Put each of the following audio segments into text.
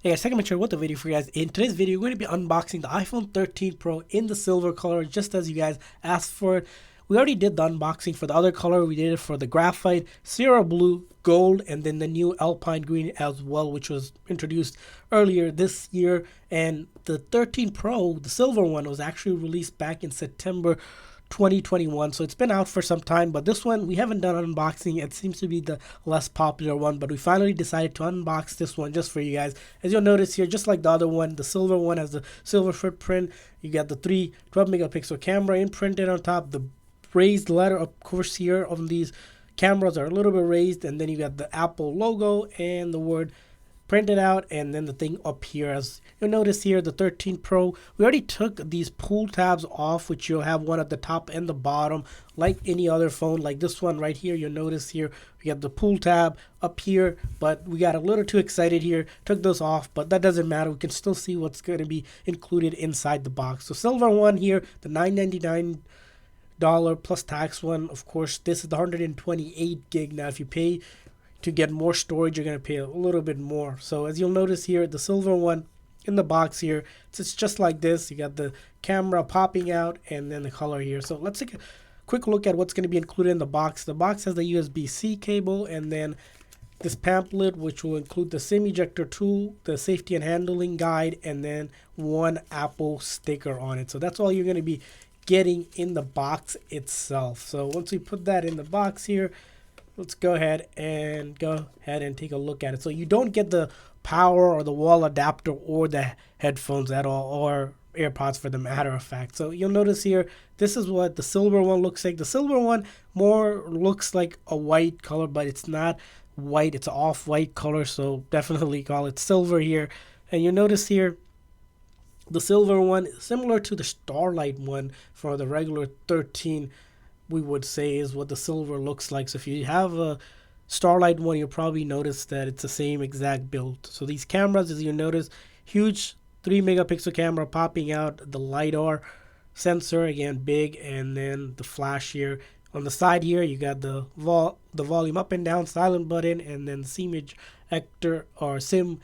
Hey guys, Technomentary with a video for you guys. In today's video, we're going to be unboxing the iPhone 13 Pro in the silver color, just as you guys asked for it. We already did the unboxing for the other color. We did it for the Graphite, Sierra Blue, Gold, and then the new Alpine Green as well, which was introduced earlier this year. And the 13 Pro, the silver one, was actually released back in September 2021, so it's been out for some time, but this one we haven't done unboxing. It seems to be the less popular one, but we finally decided to unbox this one just for you guys. As you'll notice here, just like the other one, the silver one has the silver footprint. You got the 12 megapixel camera imprinted on top. The raised letter, of course, here on these cameras are a little bit raised, and then you got the Apple logo and the word printed out, and then the thing up here. As you'll notice here, the 13 Pro, we already took these pull tabs off, which you'll have one at the top and the bottom like any other phone. Like this one right here, you'll notice here we got the pull tab up here, but we got a little too excited here, took those off, but that doesn't matter. We can still see what's going to be included inside the box. So silver one here, the $999 plus tax one. Of course, this is the 128 gig. Now if you pay to get more storage, you're going to pay a little bit more. So as you'll notice here, the silver one in the box here, it's just like this. You got the camera popping out and then the color here. So let's take a quick look at what's going to be included in the box. The box has the USB-C cable, and then this pamphlet, which will include the SIM ejector tool, the safety and handling guide, and then one Apple sticker on it. So that's all you're going to be getting in the box itself. So once we put that in the box here, let's go ahead and take a look at it. So you don't get the power or the wall adapter or the headphones at all, or AirPods for the matter of fact. So you'll notice here, this is what the silver one looks like. The silver one more looks like a white color, but it's not white. It's an off-white color, so definitely call it silver here. And you'll notice here, the silver one, similar to the Starlight one for the regular 13, we would say is what the silver looks like. So if you have a Starlight one, you'll probably notice that it's the same exact build. So these cameras, as you notice, huge 3 megapixel camera popping out, the LiDAR sensor, again big, and then the flash here. On the side here, you got the volume up and down silent button, and then the SIM ejector or SIM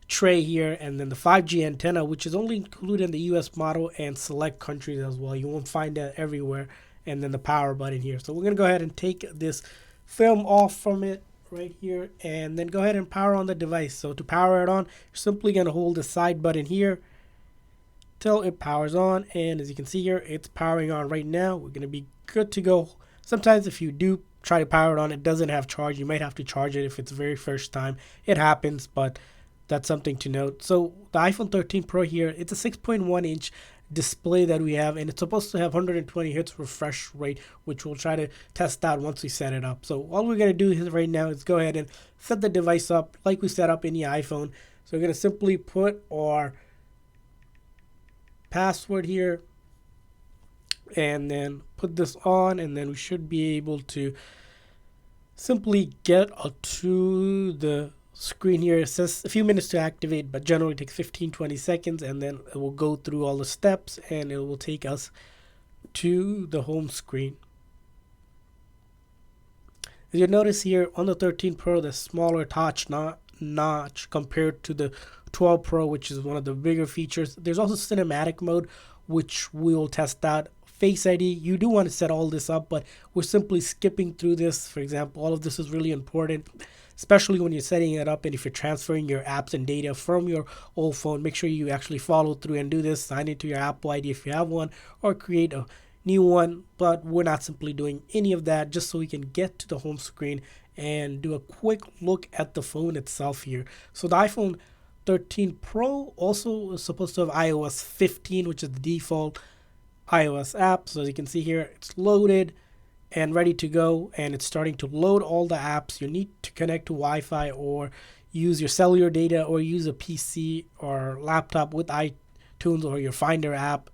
tray here, and then the 5G antenna, which is only included in the US model and select countries as well. You won't find that everywhere. And then the power button here. So we're going to go ahead and take this film off from it right here, and then go ahead and power on the device. So to power it on, you're simply going to hold the side button here till it powers on, and as you can see here, it's powering on right now. We're going to be good to go. Sometimes if you do try to power it on, it doesn't have charge. You might have to charge it if it's the very first time. It happens, but that's something to note. So the iPhone 13 Pro here, it's a 6.1 inch display that we have, and it's supposed to have 120 hertz refresh rate, which we'll try to test out once we set it up. So all we're going to do is right now is go ahead and set the device up like we set up any iPhone. So we're going to simply put our password here and then put this on, and then we should be able to simply get to the screen here. It says a few minutes to activate, but generally takes 15-20 seconds, and then it will go through all the steps and it will take us to the home screen. As you notice here on the 13 Pro, the smaller notch compared to the 12 Pro, which is one of the bigger features. There's also cinematic mode, which we will test out. Face ID, you do want to set all this up, but we're simply skipping through this. For example, all of this is really important, especially when you're setting it up and if you're transferring your apps and data from your old phone. Make sure you actually follow through and do this. Sign into your Apple ID if you have one, or create a new one. But we're not simply doing any of that, just so we can get to the home screen and do a quick look at the phone itself here. So the iPhone 13 Pro also is supposed to have iOS 15, which is the default iOS app. So as you can see here, it's loaded and ready to go, and it's starting to load all the apps. You need to connect to Wi-Fi or use your cellular data, or use a PC or laptop with iTunes or your Finder app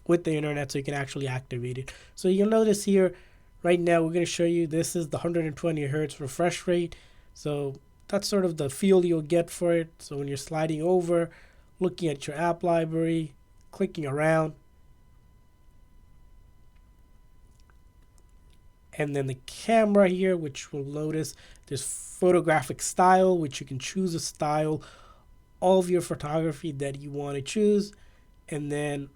with the internet, so you can actually activate it. So you'll notice here right now, we're going to show you, this is the 120 hertz refresh rate. So that's sort of the feel you'll get for it. So when you're sliding over, looking at your app library, clicking around, and then the camera here, which we'll notice there's photographic style, which you can choose a style all of your photography that you want to choose. And then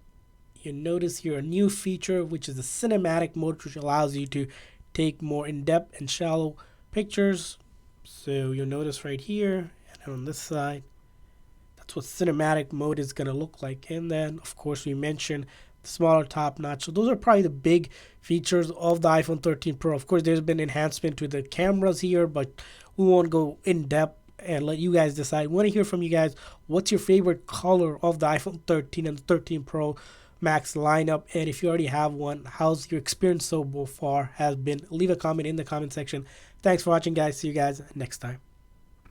you notice here a new feature, which is the cinematic mode, which allows you to take more in-depth and shallow pictures. So you'll notice right here and on this side, that's what cinematic mode is going to look like. And then of course we mentioned the smaller top notch. So those are probably the big features of the iPhone 13 Pro. Of course there's been enhancement to the cameras here, but we won't go in depth and let you guys decide. We want to hear from you guys. What's your favorite color of the iPhone 13 and the 13 Pro Max lineup? And if you already have one, how's your experience so far has been? Leave a comment in the comment section. Thanks for watching, guys. See you guys next time.